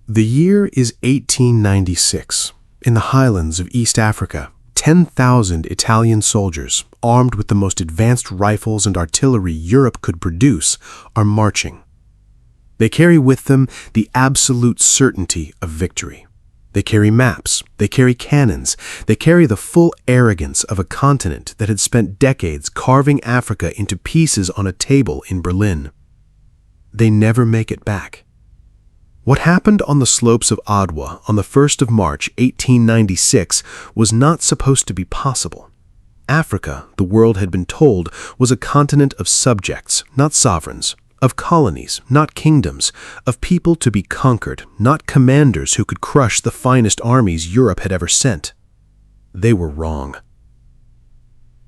The year is 1896. In the highlands of East Africa, 10,000 Italian soldiers, armed with the most advanced rifles and artillery Europe could produce, are marching. They carry with them the absolute certainty of victory. They carry maps, they carry cannons, they carry the full arrogance of a continent that had spent decades carving Africa into pieces on a table in Berlin. They never make it back. What happened on the slopes of Adwa on the 1st of March, 1896, was not supposed to be possible. Africa, the world had been told, was a continent of subjects, not sovereigns, of colonies, not kingdoms, of people to be conquered, not commanders who could crush the finest armies Europe had ever sent. They were wrong.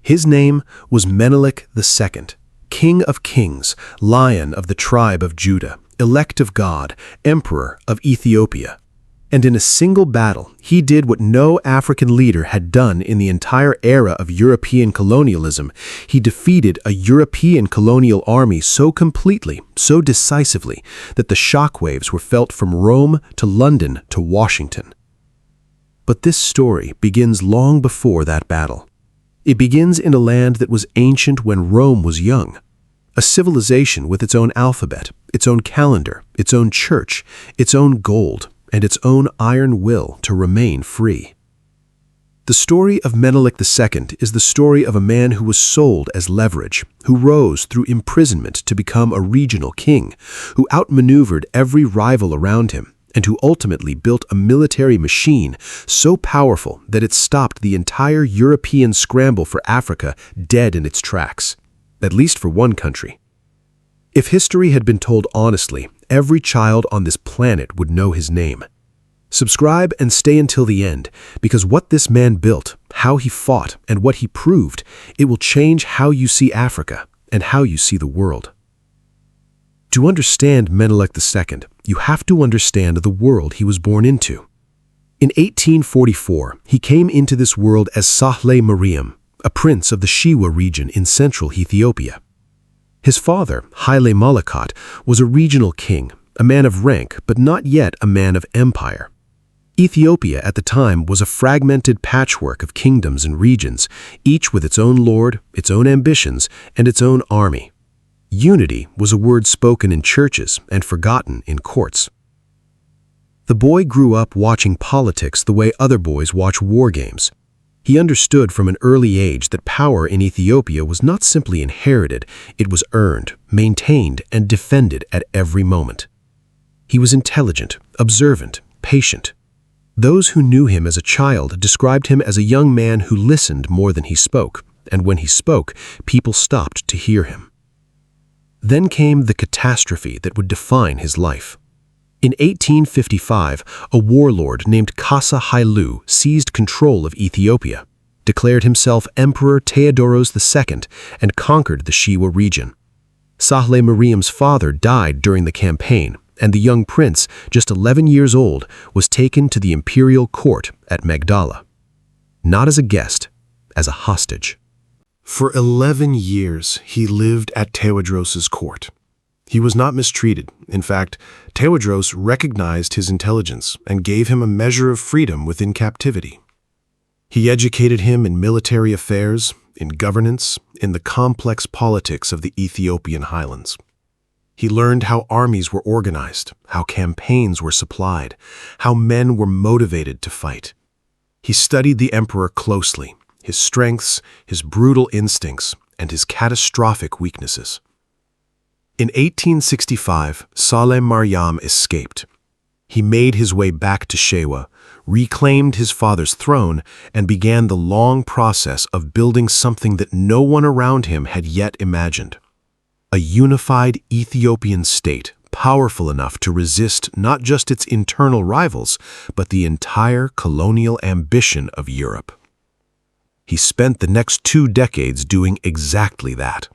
His name was Menelik II, King of Kings, Lion of the tribe of Judah, elect of God, Emperor of Ethiopia. And in a single battle, he did what no African leader had done in the entire era of European colonialism. He defeated a European colonial army so completely, so decisively, that the shockwaves were felt from Rome to London to Washington. But this story begins long before that battle. It begins in a land that was ancient when Rome was young. A civilization with its own alphabet, its own calendar, its own church, its own gold, and its own iron will to remain free. The story of Menelik II is the story of a man who was sold as leverage, who rose through imprisonment to become a regional king, who outmaneuvered every rival around him, and who ultimately built a military machine so powerful that it stopped the entire European scramble for Africa dead in its tracks. At least for one country. If history had been told honestly, every child on this planet would know his name. Subscribe and stay until the end, because what this man built, how he fought, and what he proved, it will change how you see Africa and how you see the world. To understand Menelik II, you have to understand the world he was born into. In 1844, he came into this world as Sahle Mariam, a prince of the Shewa region in central Ethiopia. His father, Haile Malikat, was a regional king, a man of rank but not yet a man of empire. Ethiopia at the time was a fragmented patchwork of kingdoms and regions, each with its own lord, its own ambitions, and its own army. Unity was a word spoken in churches and forgotten in courts. The boy grew up watching politics the way other boys watch war games. He understood from an early age that power in Ethiopia was not simply inherited, it was earned, maintained, and defended at every moment. He was intelligent, observant, patient. Those who knew him as a child described him as a young man who listened more than he spoke, and when he spoke, people stopped to hear him. Then came the catastrophe that would define his life. In 1855, a warlord named Kasa Hailu seized control of Ethiopia, declared himself Emperor Theodoros II, and conquered the Shewa region. Sahle Mariam's father died during the campaign, and the young prince, just 11 years old, was taken to the imperial court at Magdala. Not as a guest, as a hostage. For 11 years, he lived at Tewodros's court. He was not mistreated. In fact, Tewodros recognized his intelligence and gave him a measure of freedom within captivity. He educated him in military affairs, in governance, in the complex politics of the Ethiopian highlands. He learned how armies were organized, how campaigns were supplied, how men were motivated to fight. He studied the emperor closely, his strengths, his brutal instincts, and his catastrophic weaknesses. In 1865, Sahle Mariam escaped. He made his way back to Shewa, reclaimed his father's throne, and began the long process of building something that no one around him had yet imagined. A unified Ethiopian state, powerful enough to resist not just its internal rivals, but the entire colonial ambition of Europe. He spent the next 2 decades doing exactly that.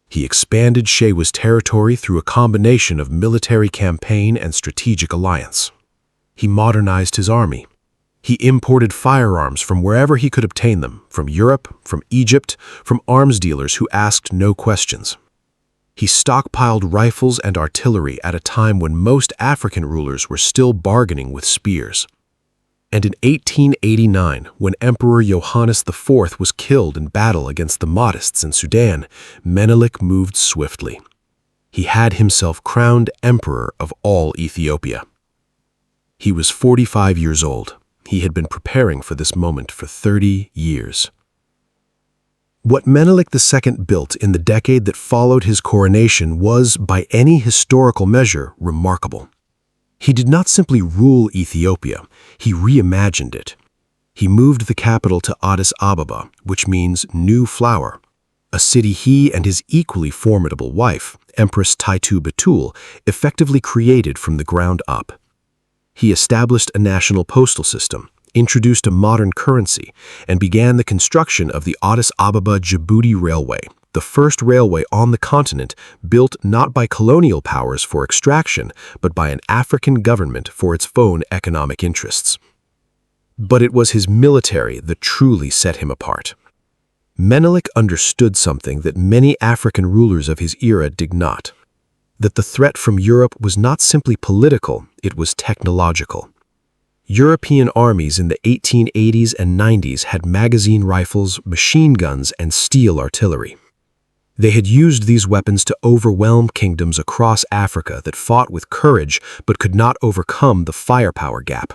He expanded Shewa's territory through a combination of military campaign and strategic alliance. He modernized his army. He imported firearms from wherever he could obtain them, from Europe, from Egypt, from arms dealers who asked no questions. He stockpiled rifles and artillery at a time when most African rulers were still bargaining with spears. And in 1889, when Emperor Johannes IV was killed in battle against the Mahdists in Sudan, Menelik moved swiftly. He had himself crowned emperor of all Ethiopia. He was 45 years old. He had been preparing for this moment for 30 years. What Menelik II built in the decade that followed his coronation was, by any historical measure, remarkable. He did not simply rule Ethiopia, he reimagined it. He moved the capital to Addis Ababa, which means New Flower, a city he and his equally formidable wife, Empress Taitu Betul, effectively created from the ground up. He established a national postal system, introduced a modern currency, and began the construction of the Addis Ababa-Djibouti Railway, the first railway on the continent built not by colonial powers for extraction, but by an African government for its own economic interests. But it was his military that truly set him apart. Menelik understood something that many African rulers of his era did not: that the threat from Europe was not simply political, it was technological. European armies in the 1880s and 90s had magazine rifles, machine guns, and steel artillery. They had used these weapons to overwhelm kingdoms across Africa that fought with courage but could not overcome the firepower gap.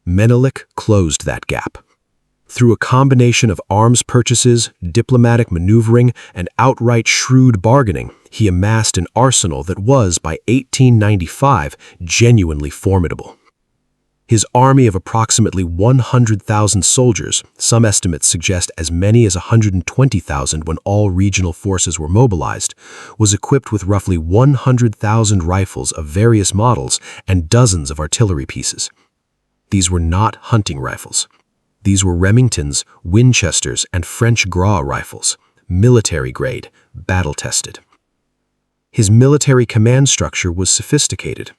Menelik closed that gap. Through a combination of arms purchases, diplomatic maneuvering, and outright shrewd bargaining, he amassed an arsenal that was, by 1895, genuinely formidable. His army of approximately 100,000 soldiers, some estimates suggest as many as 120,000 when all regional forces were mobilized, was equipped with roughly 100,000 rifles of various models and dozens of artillery pieces. These were not hunting rifles. These were Remingtons, Winchesters, and French Gras rifles, military-grade, battle-tested. His military command structure was sophisticated.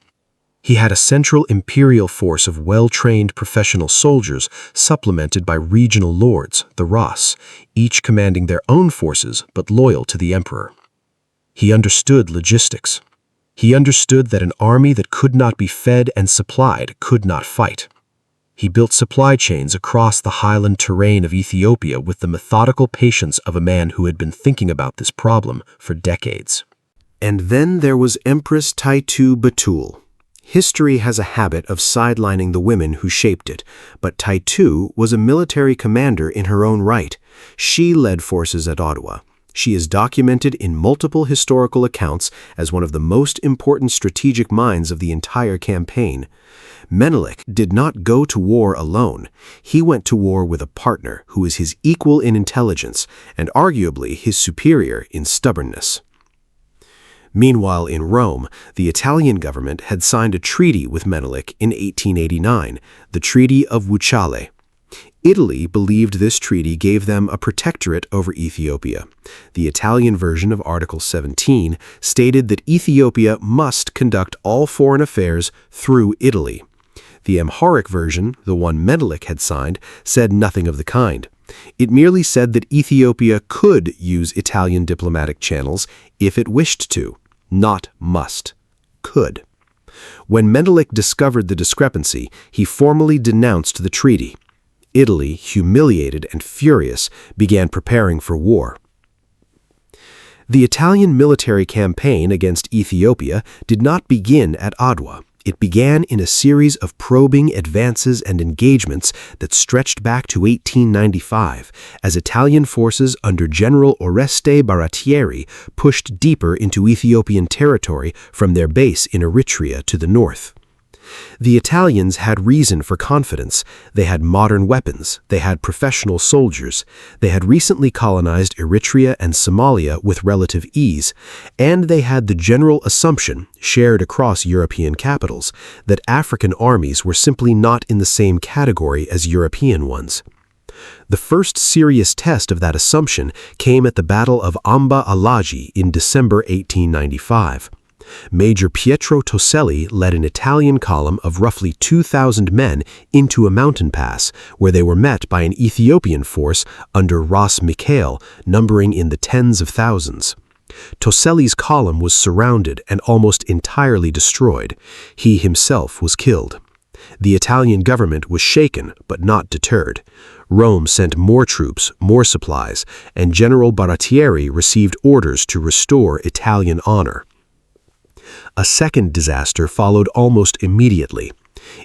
He had a central imperial force of well-trained professional soldiers supplemented by regional lords, the Ras, each commanding their own forces but loyal to the emperor. He understood logistics. He understood that an army that could not be fed and supplied could not fight. He built supply chains across the highland terrain of Ethiopia with the methodical patience of a man who had been thinking about this problem for decades. And then there was Empress Taitu Betul. History has a habit of sidelining the women who shaped it, but Taitu was a military commander in her own right. She led forces at Ottawa. She is documented in multiple historical accounts as one of the most important strategic minds of the entire campaign. Menelik did not go to war alone. He went to war with a partner who is his equal in intelligence and arguably his superior in stubbornness. Meanwhile, in Rome, the Italian government had signed a treaty with Menelik in 1889, the Treaty of Wuchale. Italy believed this treaty gave them a protectorate over Ethiopia. The Italian version of Article 17 stated that Ethiopia must conduct all foreign affairs through Italy. The Amharic version, the one Menelik had signed, said nothing of the kind. It merely said that Ethiopia could use Italian diplomatic channels if it wished to, not must, could. When Menelik discovered the discrepancy, he formally denounced the treaty. Italy, humiliated and furious, began preparing for war. The Italian military campaign against Ethiopia did not begin at Adwa. It began in a series of probing advances and engagements that stretched back to 1895, as Italian forces under General Oreste Baratieri pushed deeper into Ethiopian territory from their base in Eritrea to the north. The Italians had reason for confidence. They had modern weapons, they had professional soldiers, they had recently colonized Eritrea and Somalia with relative ease, and they had the general assumption, shared across European capitals, that African armies were simply not in the same category as European ones. The first serious test of that assumption came at the Battle of Amba Alaji in December 1895. Major Pietro Toselli led an Italian column of roughly 2,000 men into a mountain pass, where they were met by an Ethiopian force under Ras Mikhail, numbering in the tens of thousands. Toselli's column was surrounded and almost entirely destroyed. He himself was killed. The Italian government was shaken but not deterred. Rome sent more troops, more supplies, and General Baratieri received orders to restore Italian honor. A second disaster followed almost immediately.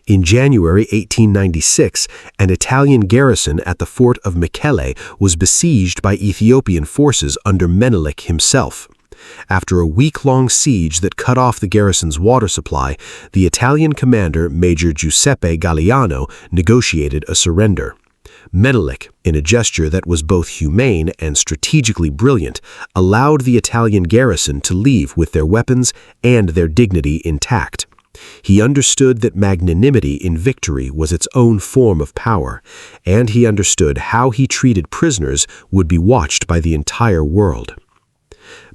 In January 1896, an Italian garrison at the fort of Mekelle was besieged by Ethiopian forces under Menelik himself. After a week-long siege that cut off the garrison's water supply, the Italian commander, Major Giuseppe Galliano, negotiated a surrender. Menelik, in a gesture that was both humane and strategically brilliant, allowed the Italian garrison to leave with their weapons and their dignity intact. He understood that magnanimity in victory was its own form of power, and he understood how he treated prisoners would be watched by the entire world.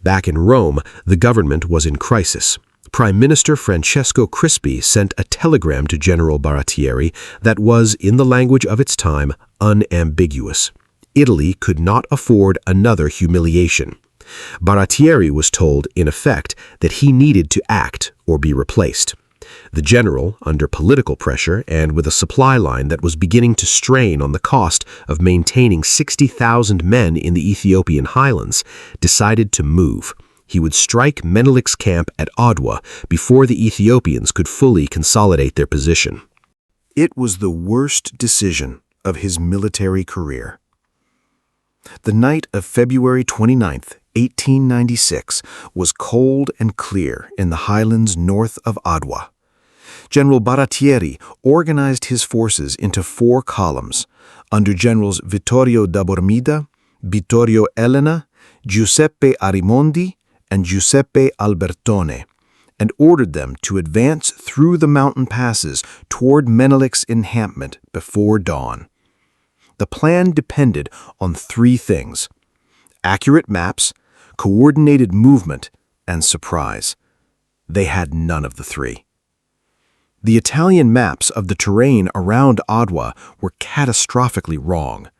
Back in Rome, the government was in crisis. Prime Minister Francesco Crispi sent a telegram to General Baratieri that was, in the language of its time, unambiguous. Italy could not afford another humiliation. Baratieri was told, in effect, that he needed to act or be replaced. The general, under political pressure and with a supply line that was beginning to strain on the cost of maintaining 60,000 men in the Ethiopian highlands, decided to move. He would strike Menelik's camp at Adwa before the Ethiopians could fully consolidate their position. It was the worst decision of his military career. The night of February 29, 1896, was cold and clear in the highlands north of Adwa. General Baratieri organized his forces into 4 columns under Generals Vittorio da Bormida, Vittorio Elena, Giuseppe Arimondi, and Giuseppe Albertone, and ordered them to advance through the mountain passes toward Menelik's encampment before dawn. The plan depended on 3 things: accurate maps, coordinated movement, and surprise. They had none of the 3. The Italian maps of the terrain around Adwa were catastrophically wrong.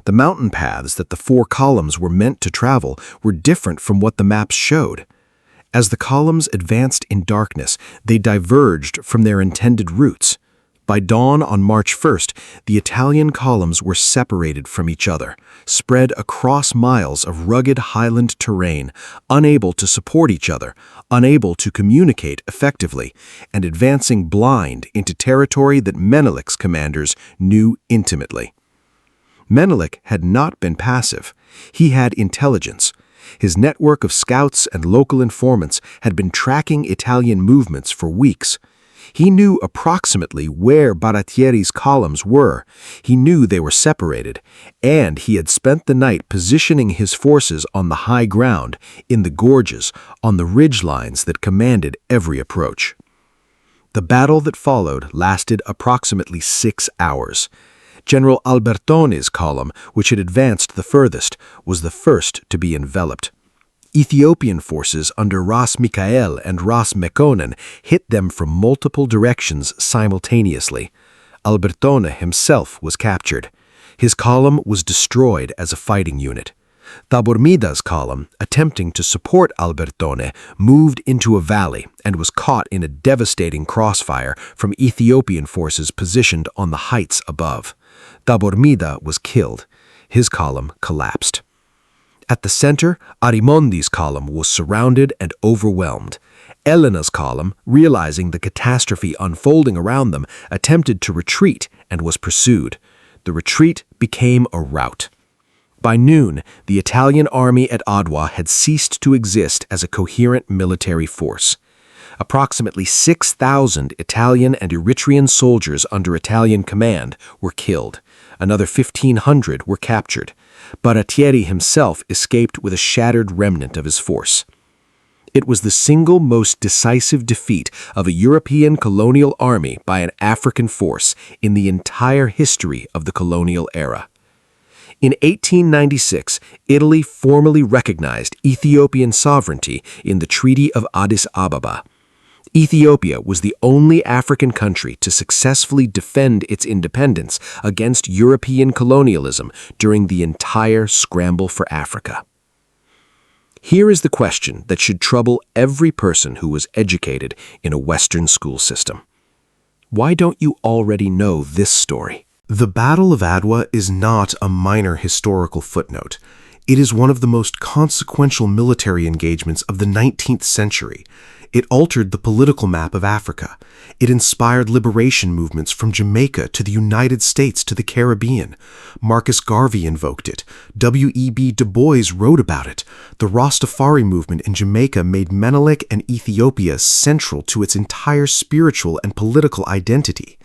The mountain paths that the 4 columns were meant to travel were different from what the maps showed. As the columns advanced in darkness, they diverged from their intended routes. By dawn on March 1st, the Italian columns were separated from each other, spread across miles of rugged highland terrain, unable to support each other, unable to communicate effectively, and advancing blind into territory that Menelik's commanders knew intimately. Menelik had not been passive. He had intelligence. His network of scouts and local informants had been tracking Italian movements for weeks. He knew approximately where Baratieri's columns were. He knew they were separated, and he had spent the night positioning his forces on the high ground, in the gorges, on the ridge lines that commanded every approach. The battle that followed lasted approximately 6 hours. General Albertone's column, which had advanced the furthest, was the first to be enveloped. Ethiopian forces under Ras Mikael and Ras Mekonnen hit them from multiple directions simultaneously. Albertone himself was captured. His column was destroyed as a fighting unit. Tabormida's column, attempting to support Albertone, moved into a valley and was caught in a devastating crossfire from Ethiopian forces positioned on the heights above. Tabormida was killed. His column collapsed. At the center, Arimondi's column was surrounded and overwhelmed. Elena's column, realizing the catastrophe unfolding around them, attempted to retreat and was pursued. The retreat became a rout. By noon, the Italian army at Adwa had ceased to exist as a coherent military force. Approximately 6,000 Italian and Eritrean soldiers under Italian command were killed. Another 1,500 were captured. Baratieri himself escaped with a shattered remnant of his force. It was the single most decisive defeat of a European colonial army by an African force in the entire history of the colonial era. In 1896, Italy formally recognized Ethiopian sovereignty in the Treaty of Addis Ababa. Ethiopia was the only African country to successfully defend its independence against European colonialism during the entire scramble for Africa. Here is the question that should trouble every person who was educated in a Western school system. Why don't you already know this story? The Battle of Adwa is not a minor historical footnote. It is one of the most consequential military engagements of the 19th century. It altered the political map of Africa. It inspired liberation movements from Jamaica to the United States to the Caribbean. Marcus Garvey invoked it. W.E.B. Du Bois wrote about it. The Rastafari movement in Jamaica made Menelik and Ethiopia central to its entire spiritual and political identity.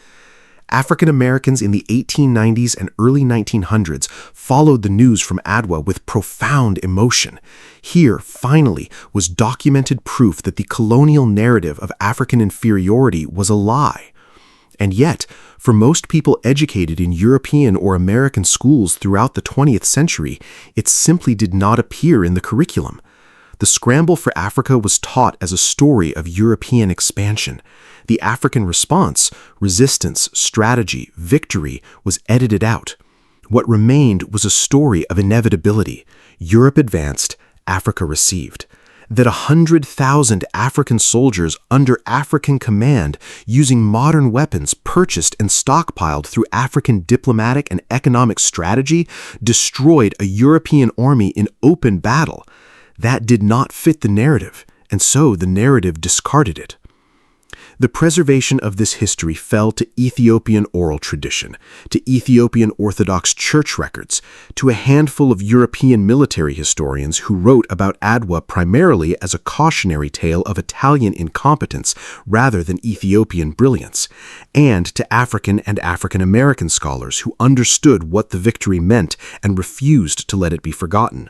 African Americans in the 1890s and early 1900s followed the news from Adwa with profound emotion. Here, finally, was documented proof that the colonial narrative of African inferiority was a lie. And yet, for most people educated in European or American schools throughout the 20th century, it simply did not appear in the curriculum. The scramble for Africa was taught as a story of European expansion. The African response, resistance, strategy, victory, was edited out. What remained was a story of inevitability. Europe advanced, Africa received. That 100,000 African soldiers under African command, using modern weapons purchased and stockpiled through African diplomatic and economic strategy, destroyed a European army in open battle. That did not fit the narrative, and so the narrative discarded it. The preservation of this history fell to Ethiopian oral tradition, to Ethiopian Orthodox Church records, to a handful of European military historians who wrote about Adwa primarily as a cautionary tale of Italian incompetence rather than Ethiopian brilliance, and to African and African American scholars who understood what the victory meant and refused to let it be forgotten.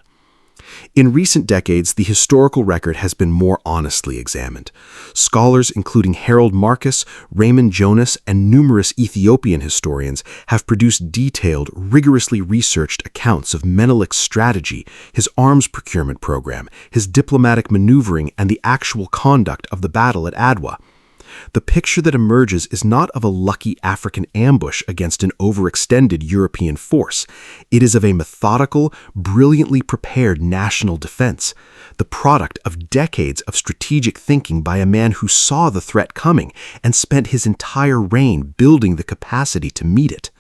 In recent decades, the historical record has been more honestly examined. Scholars including Harold Marcus, Raymond Jonas, and numerous Ethiopian historians have produced detailed, rigorously researched accounts of Menelik's strategy, his arms procurement program, his diplomatic maneuvering, and the actual conduct of the battle at Adwa. The picture that emerges is not of a lucky African ambush against an overextended European force. It is of a methodical, brilliantly prepared national defense, the product of decades of strategic thinking by a man who saw the threat coming and spent his entire reign building the capacity to meet it.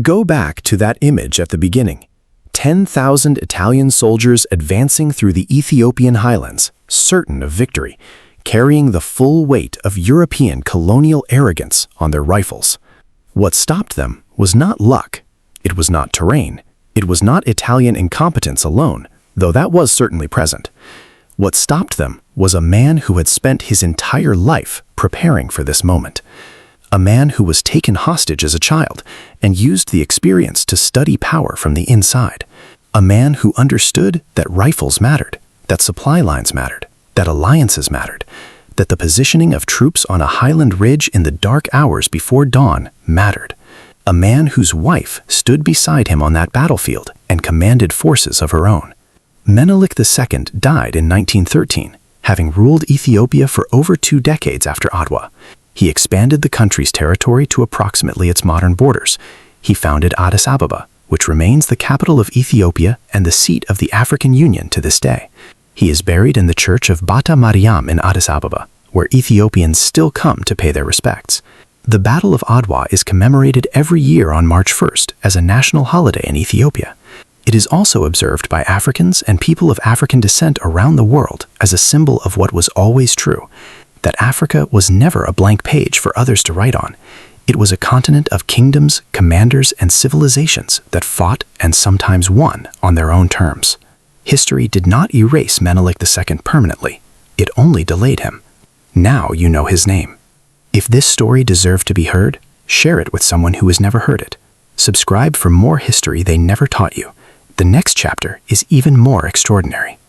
Go back to that image at the beginning. 10,000 Italian soldiers advancing through the Ethiopian highlands, certain of victory, carrying the full weight of European colonial arrogance on their rifles. What stopped them was not luck. It was not terrain. It was not Italian incompetence alone, though that was certainly present. What stopped them was a man who had spent his entire life preparing for this moment. A man who was taken hostage as a child and used the experience to study power from the inside. A man who understood that rifles mattered, that supply lines mattered, that alliances mattered, that the positioning of troops on a highland ridge in the dark hours before dawn mattered. A man whose wife stood beside him on that battlefield and commanded forces of her own. Menelik II died in 1913, having ruled Ethiopia for over 2 decades after Adwa. He expanded the country's territory to approximately its modern borders. He founded Addis Ababa, which remains the capital of Ethiopia and the seat of the African Union to this day. He is buried in the church of Bata Mariam in Addis Ababa, where Ethiopians still come to pay their respects. The Battle of Adwa is commemorated every year on March 1st as a national holiday in Ethiopia. It is also observed by Africans and people of African descent around the world as a symbol of what was always true, that Africa was never a blank page for others to write on. It was a continent of kingdoms, commanders, and civilizations that fought and sometimes won on their own terms. History did not erase Menelik II permanently. It only delayed him. Now you know his name. If this story deserved to be heard, share it with someone who has never heard it. Subscribe for more history they never taught you. The next chapter is even more extraordinary.